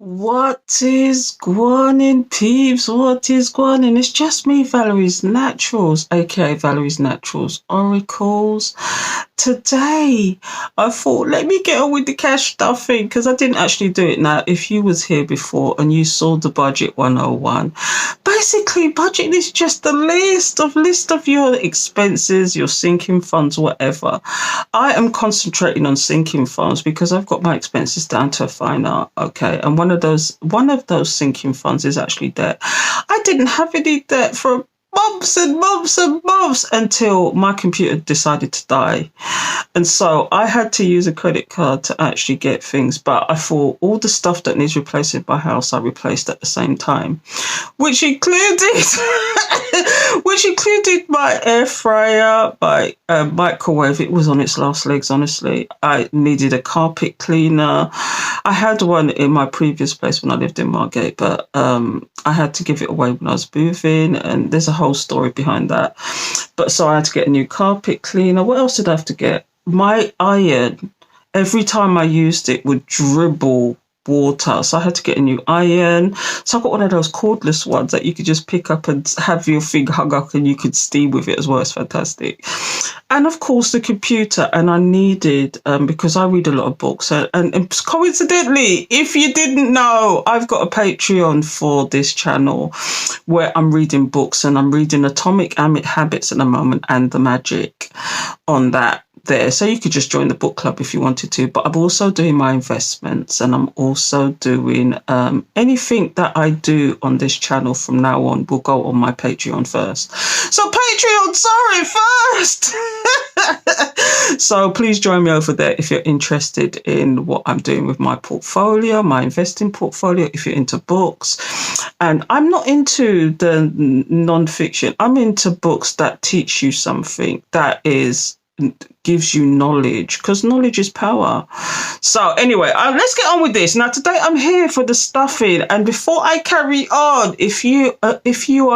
What is going, peeps? What is going? It's just me, Valerie's Naturals, aka Valerie's Naturals Oracles. Today, I thought, let me get on with the cash stuffing because I didn't actually do it. Now, if you was here before and you saw the budget 101, basically, budget is just a list of your expenses, your sinking funds, whatever. I am concentrating on sinking funds because I've got my expenses down to a fine art. Okay, and one of those sinking funds is actually debt. I didn't have any debt for months and months and months until my computer decided to die. And so I had to use a credit card to actually get things. But I thought all the stuff that needs replacing in my house, I replaced at the same time, which included which included my air fryer, my microwave. It was on its last legs, honestly. I needed a carpet cleaner. I had one in my previous place when I lived in Margate, but I had to give it away when I was moving, and there's a whole story behind that. But so I had to get a new carpet cleaner. What else did I have to get? My iron, every time I used it, would dribble water. So I had to get a new iron. So I got one of those cordless ones that you could just pick up and have your thing hung up and you could steam with it as well. It's fantastic. And of course the computer. And I needed, because I read a lot of books, and coincidentally, if you didn't know, I've got a Patreon for this channel where I'm reading books, and I'm reading Atomic Habits at the moment and The Magic on that there. So you could just join the book club if you wanted to, but I'm also doing my investments, and I'm also doing anything that I do on this channel from now on will go on my Patreon first. So Patreon, sorry, first. So please join me over there if you're interested in what I'm doing with my portfolio, my investing portfolio, if you're into books. And I'm not into the non-fiction. I'm into books that teach you something, that gives you knowledge, because knowledge is power. So anyway, let's get on with this. Now today I'm here for the stuffing, and before I carry on, if you are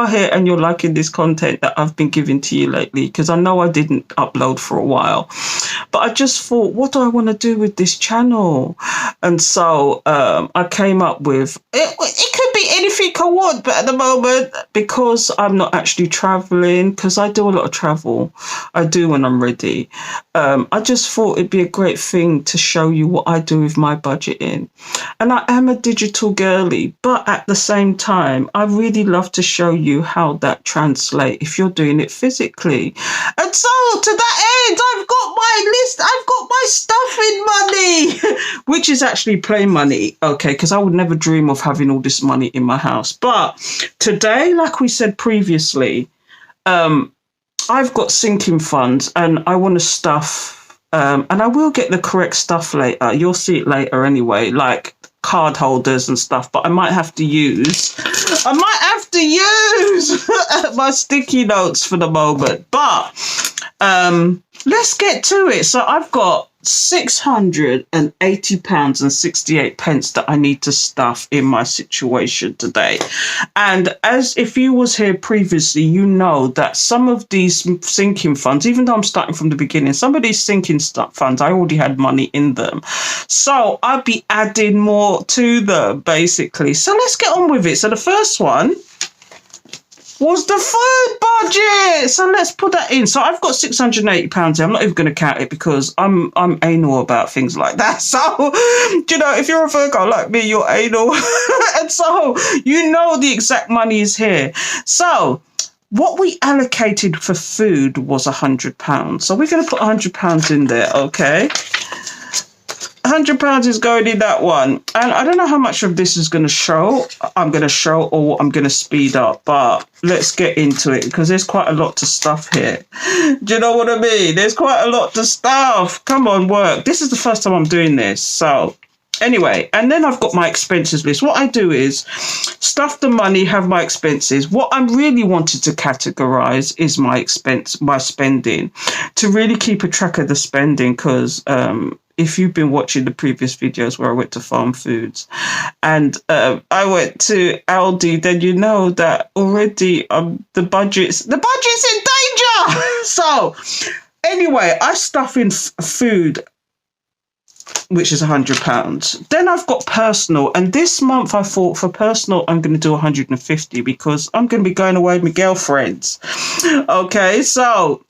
here and you're liking this content that I've been giving to you lately, because I know I didn't upload for a while, but I just thought, what do I want to do with this channel? And so I came up with it could be anything I want, but at the moment, because I'm not actually traveling, because I do a lot of travel, I do when I'm ready, I just thought it'd be a great thing to show you what I do with my budgeting. And I am a digital girly, but at the same time, I really love to show you how that translates if you're doing it physically. And so to that end, I've got my list, I've got my stuffing money, which is actually play money, okay, because I would never dream of having all this money in my house. But today, like we said previously, I've got sinking funds, and I want to stuff, and I will get the correct stuff later. You'll see it later anyway, like card holders and stuff, but I might have to use my sticky notes for the moment. But let's get to it. So I've got £680.68 that I need to stuff in my situation today. And as if you was here previously, you know that some of these sinking funds, even though I'm starting from the beginning, some of these sinking funds, I already had money in them. So I'd be adding more to them, basically. So let's get on with it. So the first one was the food budget. So let's put that in. So I've got £680 here. I'm not even going to count it because I'm anal about things like that. So, you know, if you're a Virgo like me, you're anal. And so you know the exact money is here. So what we allocated for food was £100. So we're going to put £100 in there, okay? £100 is going in that one. And I don't know how much of this is going to show. I'm going to show, or what I'm going to speed up. But let's get into it, because there's quite a lot to stuff here. Do you know what I mean? There's quite a lot to stuff. Come on, work. This is the first time I'm doing this. So anyway, and then I've got my expenses list. What I do is stuff the money, have my expenses. What I'm really wanted to categorize is my spending, to really keep a track of the spending, because if you've been watching the previous videos where I went to Farm Foods and I went to Aldi, then you know that already the budget's in danger. So anyway, I stuff in food which is £100. Then I've got personal, and this month I thought for personal I'm going to do 150 because I'm going to be going away with my girlfriends. Okay, so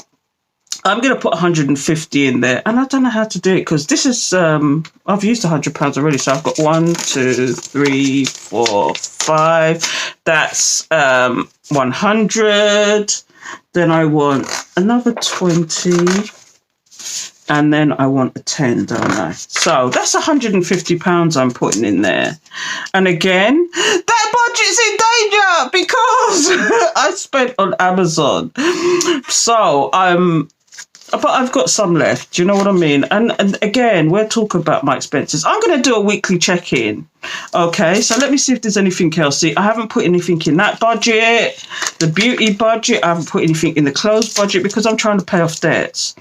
I'm going to put 150 in there, and I don't know how to do it because this is I've used £100 already, so I've got 1, 2, 3, 4, 5. That's 100. Then I want another 20. And then I want a 10, don't I? So that's £150 I'm putting in there. And again, that budget's in danger because I spent on Amazon. So but I've got some left. Do you know what I mean? And again, we're talking about my expenses. I'm going to do a weekly check-in. Okay, so let me see if there's anything else. See, I haven't put anything in that budget, the beauty budget. I haven't put anything in the clothes budget because I'm trying to pay off debts.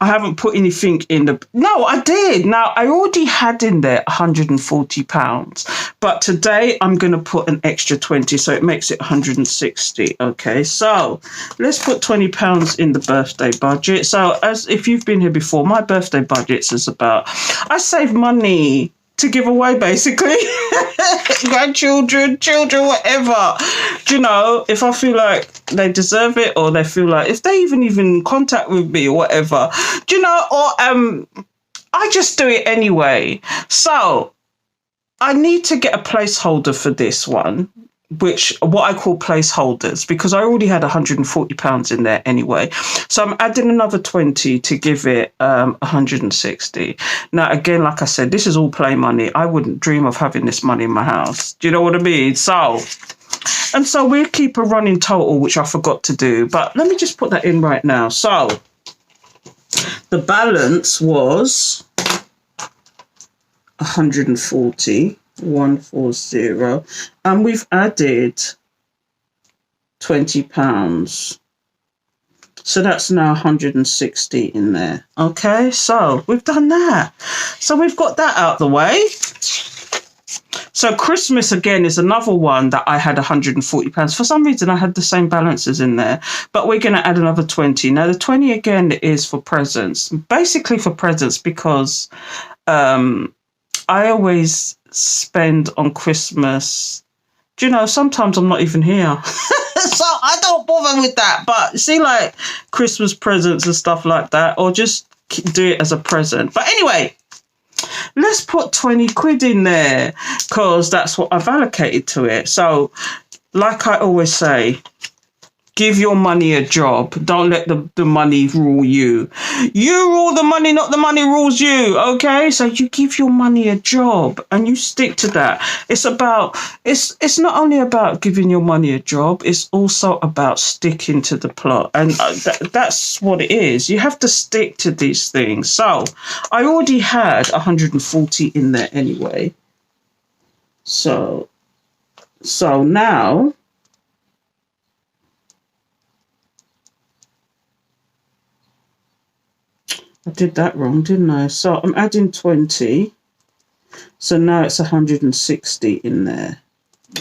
I haven't put anything in the... No, I did. Now, I already had in there £140. But today, I'm going to put an extra 20, so it makes it 160. Okay, so let's put £20 in the birthday budget. So as if you've been here before, my birthday budgets is about... I save money to give away, basically. Grandchildren, children, whatever. Do you know, if I feel like they deserve it, or they feel like if they even in contact with me or whatever, do you know, or I just do it anyway. So I need to get a placeholder for this one, which what I call placeholders, because I already had £140 in there anyway. So I'm adding another 20 to give it 160. Now, again, like I said, this is all play money. I wouldn't dream of having this money in my house. Do you know what I mean? So we'll keep a running total, which I forgot to do. But let me just put that in right now. So the balance was 140. 140, and we've added £20, so that's now 160 in there. Okay, so we've done that, so we've got that out the way. So Christmas again is another one that I had £140. For some reason I had the same balances in there, but we're going to add another 20. Now the 20 again is for presents, basically for presents, because I always spend on Christmas. Do you know, sometimes I'm not even here. So I don't bother with that. But see, like Christmas presents and stuff like that, or just do it as a present. But anyway, let's put 20 quid in there because that's what I've allocated to it. So like I always say, give your money a job. Don't let the money rule you. You rule the money, not the money rules you. Okay? So you give your money a job and you stick to that. It's not only about giving your money a job, it's also about sticking to the plot. And that's what it is. You have to stick to these things. So I already had 140 in there anyway. So now I did that wrong, didn't I? So I'm adding 20. So now it's 160 in there.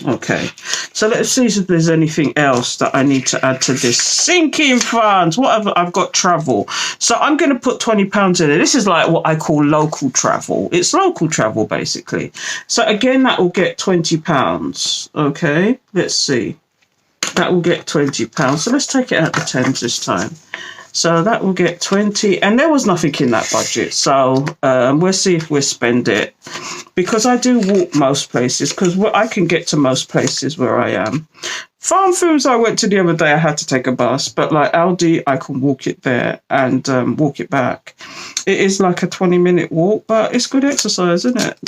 Okay. So let's see if there's anything else that I need to add to this. Sinking funds. Whatever. I've got travel. So I'm going to put £20 in it. This is like what I call local travel. It's local travel, basically. So again, that will get £20. Okay. Let's see. That will get £20. So let's take it out the tens this time. So that will get 20, and there was nothing in that budget. So we'll see if we'll spend it, because I do walk most places, because I can get to most places where I am. Farm Foods I went to the other day, I had to take a bus, but like Aldi, I can walk it there and walk it back. It is like a 20-minute walk, but it's good exercise, isn't it?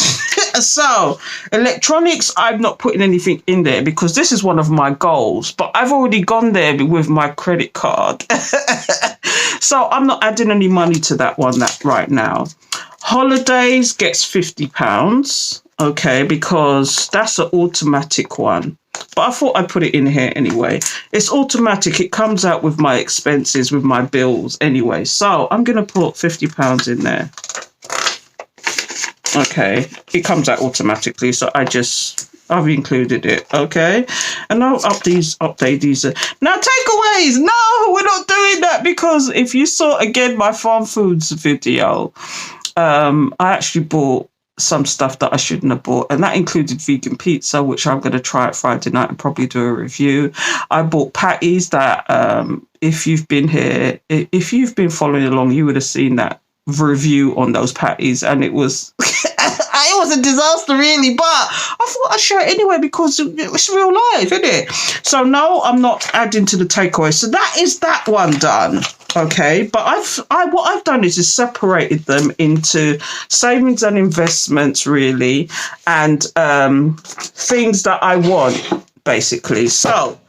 So electronics, I'm not putting anything in there because this is one of my goals, but I've already gone there with my credit card. So I'm not adding any money to that one right now. Holidays gets £50, okay, because that's an automatic one. But I thought I'd put it in here anyway. It's automatic. It comes out with my expenses, with my bills anyway. So I'm going to put £50 in there. Okay, it comes out automatically, so I've included it, okay? And I'll update these. Now, takeaways. No, we're not doing that, because if you saw, again, my Farm Foods video, I actually bought some stuff that I shouldn't have bought, and that included vegan pizza, which I'm going to try at Friday night and probably do a review. I bought patties that, if you've been here, if you've been following along, you would have seen that review on those patties, and it was it was a disaster really, but I thought I'd share it anyway because it's real life, isn't it? So no, I'm not adding to the takeaway. So that is that one done. Okay, but what I've done is separated them into savings and investments, really, and things that I want, basically. So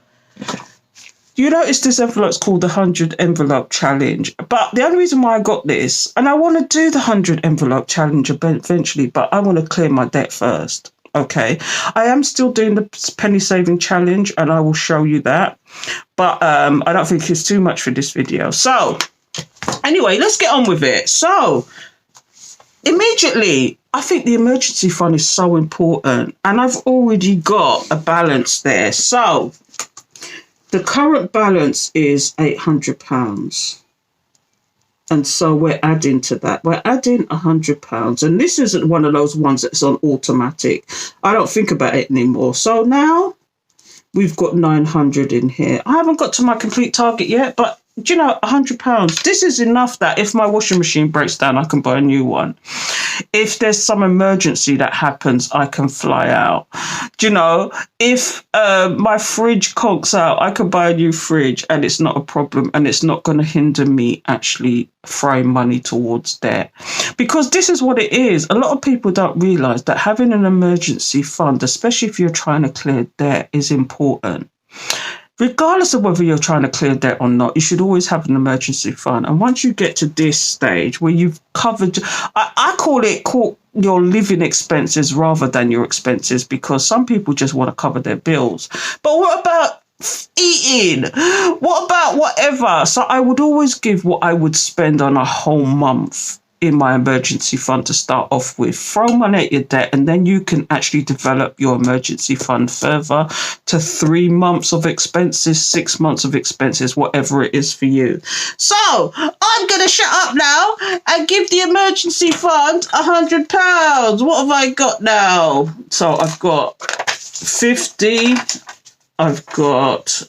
you notice this envelope's called the 100 envelope challenge, but the only reason why I got this, and I want to do the 100 envelope challenge eventually, but I want to clear my debt first. Okay, I am still doing the penny saving challenge, and I will show you that. But I don't think it's too much for this video. So anyway, let's get on with it. So immediately, I think the emergency fund is so important, and I've already got a balance there. So the current balance is £800. And so we're adding to that. We're adding £100. And this isn't one of those ones that's on automatic. I don't think about it anymore. So now we've got 900 in here. I haven't got to my complete target yet, but do you know, £100, this is enough that if my washing machine breaks down, I can buy a new one. If there's some emergency that happens, I can fly out. Do you know, if my fridge conks out, I can buy a new fridge and it's not a problem, and it's not going to hinder me actually throwing money towards debt. Because this is what it is. A lot of people don't realise that having an emergency fund, especially if you're trying to clear debt, is important. Regardless of whether you're trying to clear debt or not, you should always have an emergency fund. And once you get to this stage where you've covered, I call it your living expenses rather than your expenses, because some people just want to cover their bills. But what about eating? What about whatever? So I would always give what I would spend on a whole month in my emergency fund to start off with. Throw money at your debt, and then you can actually develop your emergency fund further to 3 months of expenses, 6 months of expenses, whatever it is for you. So I'm going to shut up now and give the emergency fund £100. What have I got now? So I've got 50. I've got...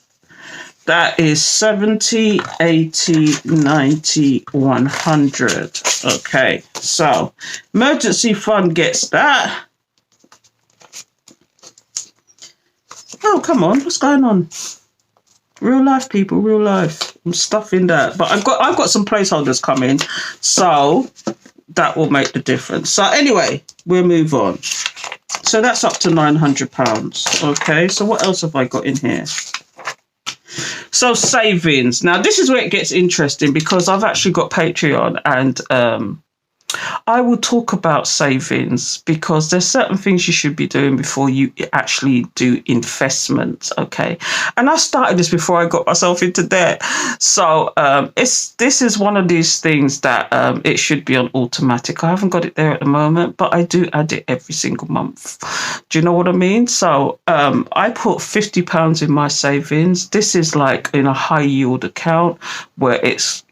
That is 70, 80, 90, 100. Okay, so emergency fund gets that. Oh, come on, what's going on? Real life, people, real life. I'm stuffing that. But I've got some placeholders coming, so that will make the difference. So anyway, we'll move on. So that's up to £900. Okay, so what else have I got in here? So savings. Now, this is where it gets interesting, because I've actually got Patreon, and I will talk about savings, because there's certain things you should be doing before you actually do investments, okay? And I started this before I got myself into debt. So this is one of these things that it should be on automatic. I haven't got it there at the moment, but I do add it every single month. Do you know what I mean? So I put £50 in my savings. This is like in a high yield account where it's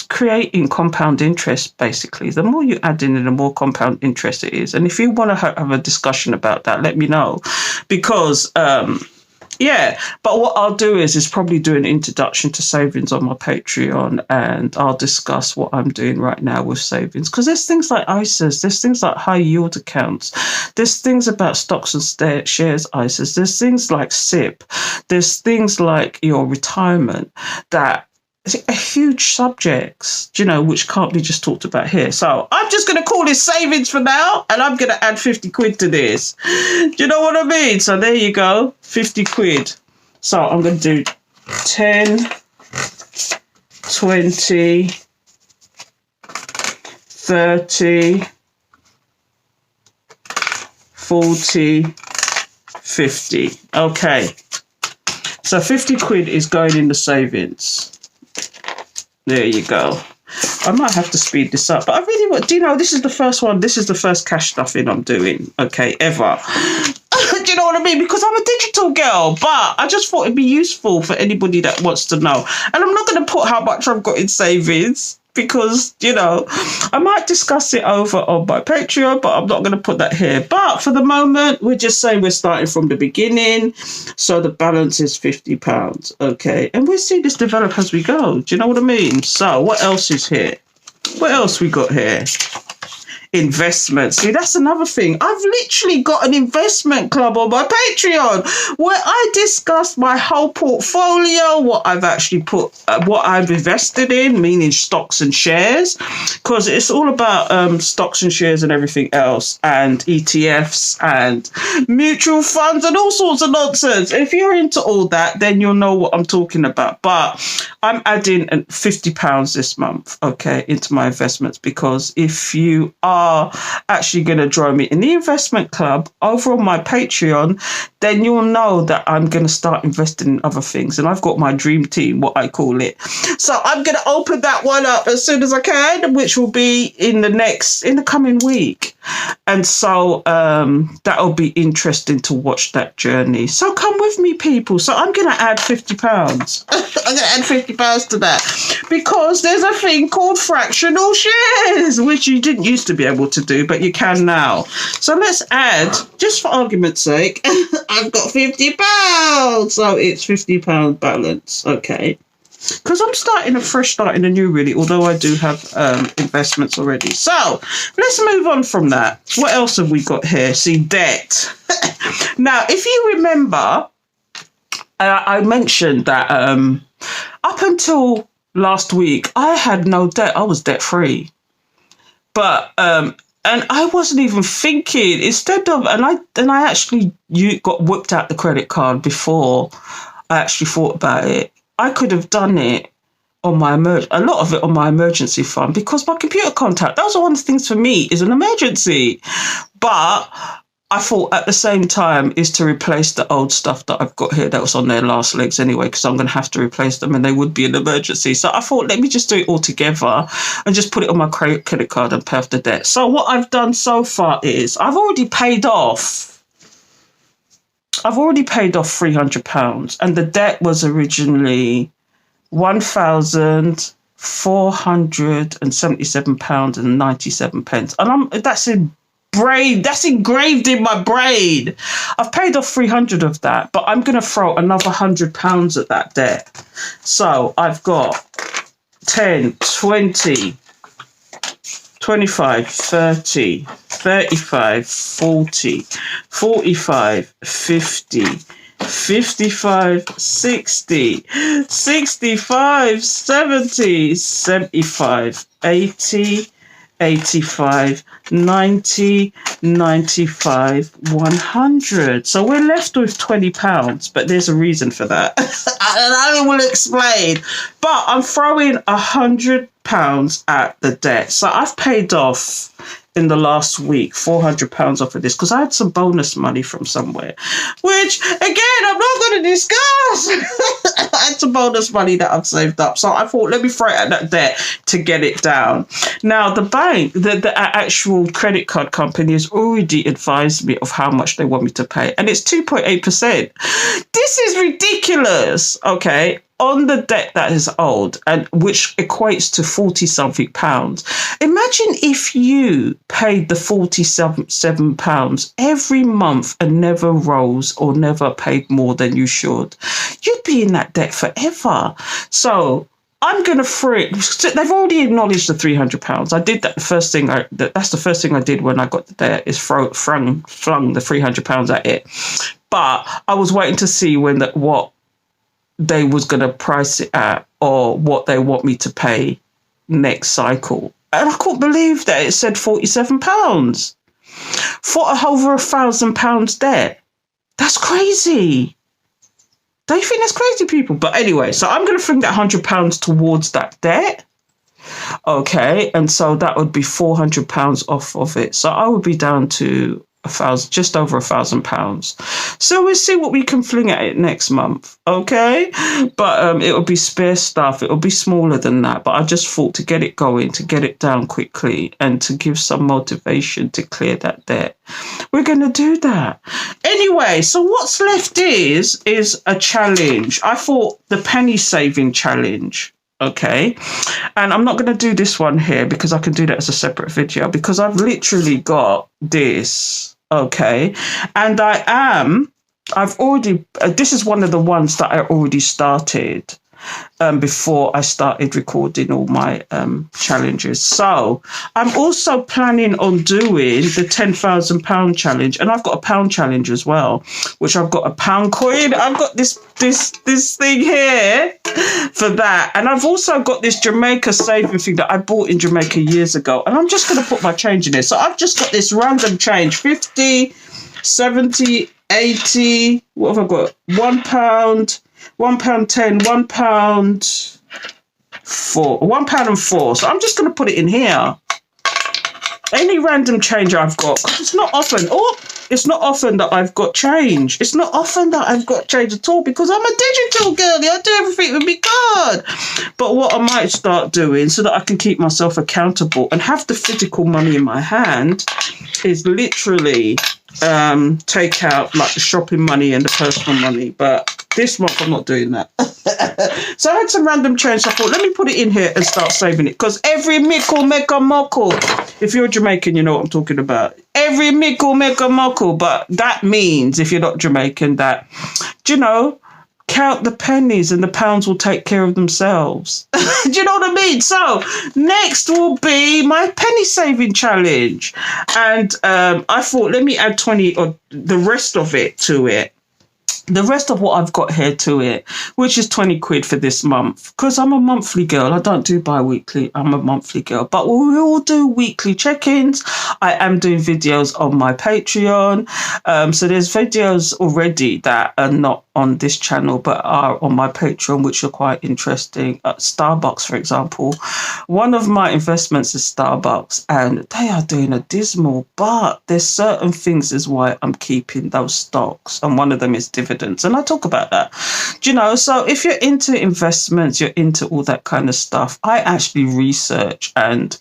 creating compound interest, basically. The more you add in, the more compound interest it is. And if you want to have a discussion about that, let me know. Because, yeah, but what I'll do is probably do an introduction to savings on my Patreon, and I'll discuss what I'm doing right now with savings. Because there's things like ISAs, there's things like high yield accounts, there's things about stocks and shares ISAs, there's things like SIP, there's things like your retirement that a huge subjects, you know, which can't be just talked about here. So I'm just going to call this savings for now, and I'm going to add 50 quid to this. Do you know what I mean? So there you go, 50 quid. So I'm going to do 10, 20, 30, 40, 50. Okay. So 50 quid is going in the savings. There you go. I might have to speed this up, but I really want, do you know, this is the first one. This is the first cash stuffing I'm doing, okay, ever. Do you know what I mean? Because I'm a digital girl, but I just thought it'd be useful for anybody that wants to know. And I'm not going to put how much I've got in savings. because, I might discuss it over on my Patreon, but I'm not going to put that here. But for the moment, we're just saying we're starting from the beginning. So the balance is £50. Okay. And we'll see this develop as we go. Do you know what I mean? So what else is here? What else we got here? Investments. See, that's another thing. I've literally got an investment club on my Patreon where I discuss my whole portfolio, what I've actually what I've invested in, meaning stocks and shares, because it's all about stocks and shares and everything else, and ETFs and mutual funds and all sorts of nonsense. If you're into all that, then you'll know what I'm talking about. But I'm adding £50 this month, okay, into my investments, because if you are actually going to join me in the investment club over on my Patreon, then you'll know that I'm going to start investing in other things. And I've got my dream team, what I call it. So I'm going to open that one up as soon as I can, which will be in the coming week. And so that'll be interesting to watch that journey. So come with me, people. So I'm going to add £50. I'm going to add £50 to that, because there's a thing called fractional shares, which you didn't used to be able to do, but you can now. So let's add, just for argument's sake, I've got £50. So it's £50 balance. Okay. Because I'm starting anew, really, although I do have investments already. So let's move on from that. What else have we got here? See, debt. Now, if you remember, I mentioned that up until last week, I had no debt. I was debt free. But and I wasn't even thinking, instead of, and I actually got whipped out the credit card before I actually thought about it. I could have done it on a lot of it on my emergency fund, because my computer contact, that was one of the things for me, is an emergency. But I thought at the same time is to replace the old stuff that I've got here that was on their last legs anyway, because I'm going to have to replace them and they would be an emergency. So I thought, let me just do it all together and just put it on my credit card and pay off the debt. So what I've done so far is I've already paid off £300, and the debt was originally £1,477.97, and that's engraved in my brain. I've paid off 300 of that, but I'm going to throw another £100 at that debt. So I've got 10, 20, 25, 30, 35, 40, 45, 50, 55, 60, 65, 70, 75, 80, 85, 90, 95, 100. So we're left with £20, but there's a reason for that. And I will explain. But I'm throwing £100 at the debt. So I've paid off in the last week £400 off of this, because I had some bonus money from somewhere, which again I'm not going to discuss. I had some bonus money that I've saved up, so I thought, let me throw it at that debt to get it down. Now the bank, the actual credit card company, has already advised me of how much they want me to pay, and it's 2.8%. This is ridiculous. Okay, on the debt that is owed, and which equates to 40-something pounds. Imagine if you paid the £47 every month and never rose or never paid more than you should. You'd be in that debt forever. So I'm going to throw it. They've already acknowledged the £300. I did that. That's the first thing I did when I got the debt, is flung the £300 at it. But I was waiting to see what they was going to price it at, or what they want me to pay next cycle. And I couldn't believe that it said £47 for over £1,000 debt. That's crazy. Don't you think that's crazy, people? But anyway, so I'm going to bring that £100 towards that debt. Okay, and so that would be £400 off of it. So I would be down to just over £1,000. So we'll see what we can fling at it next month. Okay, but it will be spare stuff. It will be smaller than that. But I just thought to get it going, to get it down quickly, and to give some motivation to clear that debt. We're going to do that. Anyway, so what's left is a challenge. I thought the penny saving challenge. Okay. And I'm not going to do this one here because I can do that as a separate video because I've literally got this. Okay. And I've already, this is one of the ones that I already started. Before I started recording all my challenges. So I'm also planning on doing the £10,000 challenge, and I've got a pound challenge as well, which I've got a pound coin. I've got this thing here for that, and I've also got this Jamaica saving thing that I bought in Jamaica years ago, and I'm just going to put my change in it. So I've just got this random change: 50, 70, 80. What have I got? £1. £1.10, £1.4, £1.04. So I'm just going to put it in here. Any random change I've got. It's not often. It's not often that I've got change. It's not often that I've got change at all because I'm a digital girlie. I do everything with me card. But what I might start doing so that I can keep myself accountable and have the physical money in my hand is literally take out like the shopping money and the personal money. But this month I'm not doing that. So I had some random change. So I thought, let me put it in here and start saving it. Because every mickle make a muckle. If you're Jamaican, you know what I'm talking about. Every mickle make a muckle. But that means, if you're not Jamaican, that, you know, count the pennies and the pounds will take care of themselves. Do you know what I mean? So next will be my penny saving challenge. And I thought, let me add 20 or the rest of it to it. The rest of what I've got here to it, which is 20 quid for this month, because I'm a monthly girl. I don't do bi-weekly. I'm a monthly girl, but we will do weekly check-ins. I am doing videos on my Patreon. So there's videos already that are not on this channel, but are on my Patreon, which are quite interesting. Starbucks, for example. One of my investments is Starbucks, and they are doing a dismal, but there's certain things is why I'm keeping those stocks. And one of them is dividends. And I talk about that, you know. So if you're into investments, you're into all that kind of stuff, I actually research, and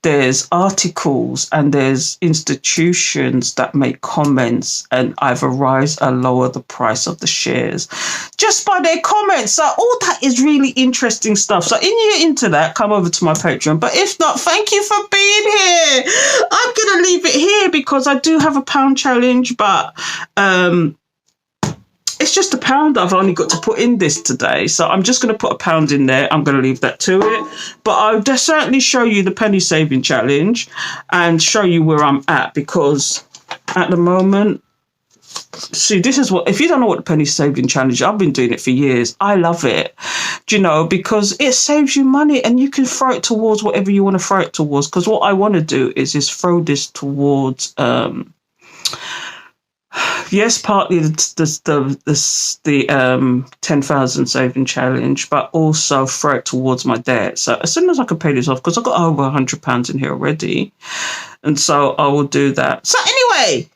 there's articles and there's institutions that make comments and either rise or lower the price of the shares just by their comments. So all that is really interesting stuff. So if you're into that, come over to my Patreon. But if not, thank you for being here. I'm going to leave it here because I do have a pound challenge, but it's just £1 I've only got to put in this today. So I'm just going to put £1 in there. I'm going to leave that to it. But I'll certainly show you the penny saving challenge and show you where I'm at, because at the moment, see, this is what, if you don't know what the penny saving challenge is, I've been doing it for years. I love it, you know, because it saves you money and you can throw it towards whatever you want to throw it towards. Because what I want to do is throw this towards, yes, partly the 10,000 saving challenge, but also throw it towards my debt. So as soon as I can pay this off, because I've got over £100 in here already, and so I will do that. So anyway,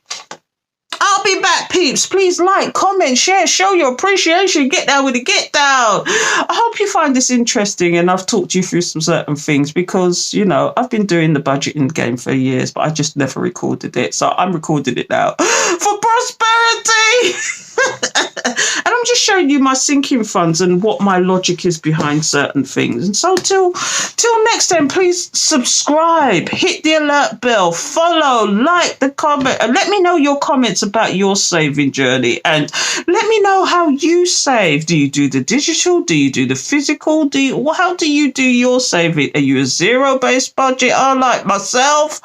I'll be back, peeps. Please like, comment, share, show your appreciation. Get down with it, get down. I hope you find this interesting, and I've talked you through some certain things because, you know, I've been doing the budgeting game for years, but I just never recorded it. So I'm recording it now for prosperity. And I'm just showing you my sinking funds and what my logic is behind certain things. And so till next time, please subscribe, hit the alert bell, follow, like the comment, and let me know your comments about your saving journey, and let me know how you save. Do you do the digital? Do you do the physical? How do you do your saving? Are you a zero-based budgeter like myself,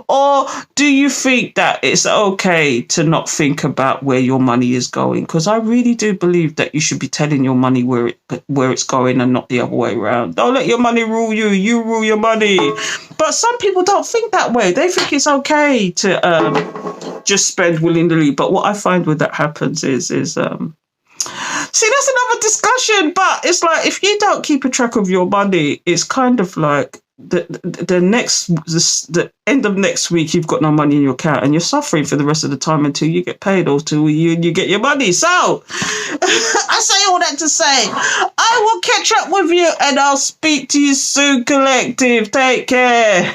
or do you think that it's okay to not think about where your money is going? Because I really do believe that you should be telling your money where it's going and not the other way around. Don't let your money rule you. You rule your money. But some people don't think that way. They think it's okay to just spend willy-nilly. But what I find when that happens is see, that's another discussion. But it's like, if you don't keep a track of your money, it's kind of like the end of next week, you've got no money in your account and you're suffering for the rest of the time until you get paid or till you get your money. So I say all that to say I will catch up with you and I'll speak to you soon, collective. Take care.